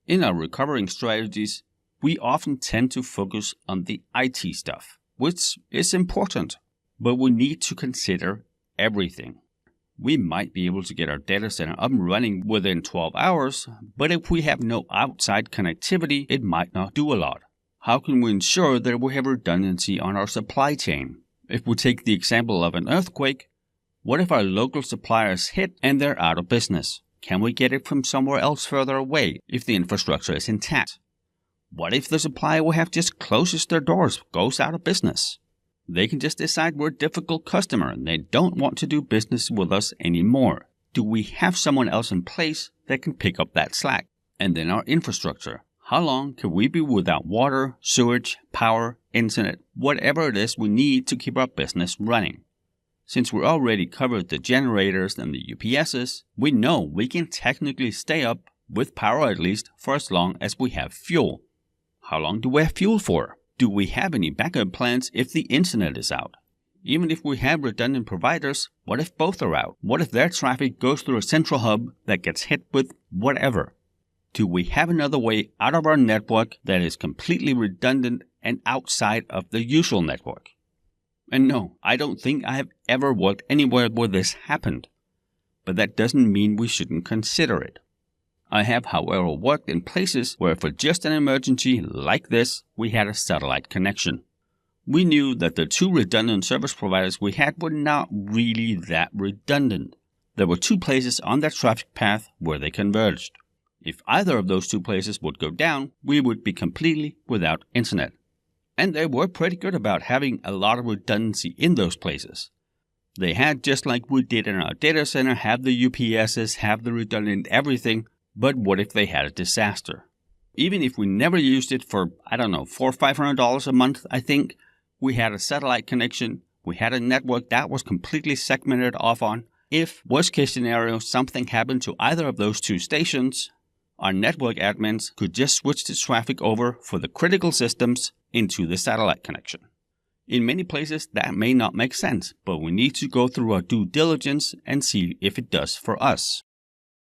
In our recovering strategies, we often tend to focus on the IT stuff, which is important, but we need to consider everything. We might be able to get our data center up and running within 12 hours, but if we have no outside connectivity, it might not do a lot. How can we ensure that we have redundancy on our supply chain? If we take the example of an earthquake, what if our local supplier is hit and they're out of business? Can we get it from somewhere else further away if the infrastructure is intact? What if the supplier we have just closes their doors, goes out of business? They can just decide we're a difficult customer and they don't want to do business with us anymore. Do we have someone else in place that can pick up that slack? And then our infrastructure. How long can we be without water, sewage, power, internet, whatever it is we need to keep our business running? Since we already covered the generators and the UPSs, we know we can technically stay up, with power at least, for as long as we have fuel. How long do we have fuel for? Do we have any backup plans if the internet is out? Even if we have redundant providers, what if both are out? What if their traffic goes through a central hub that gets hit with whatever? Do we have another way out of our network that is completely redundant and outside of the usual network? And no, I don't think I have ever worked anywhere where this happened. But that doesn't mean we shouldn't consider it. I have, however, worked in places where for just an emergency like this, we had a satellite connection. We knew that the two redundant service providers we had were not really that redundant. There were two places on that traffic path where they converged. If either of those two places would go down, we would be completely without internet. And they were pretty good about having a lot of redundancy in those places. They had, just like we did in our data center, have the UPSs, have the redundant everything. But what if they had a disaster? Even if we never used it for, $400 or $500 a month, I think, we had a satellite connection, we had a network that was completely segmented off on. If, worst case scenario, something happened to either of those two stations, our network admins could just switch the traffic over for the critical systems into the satellite connection. In many places, that may not make sense, but we need to go through our due diligence and see if it does for us.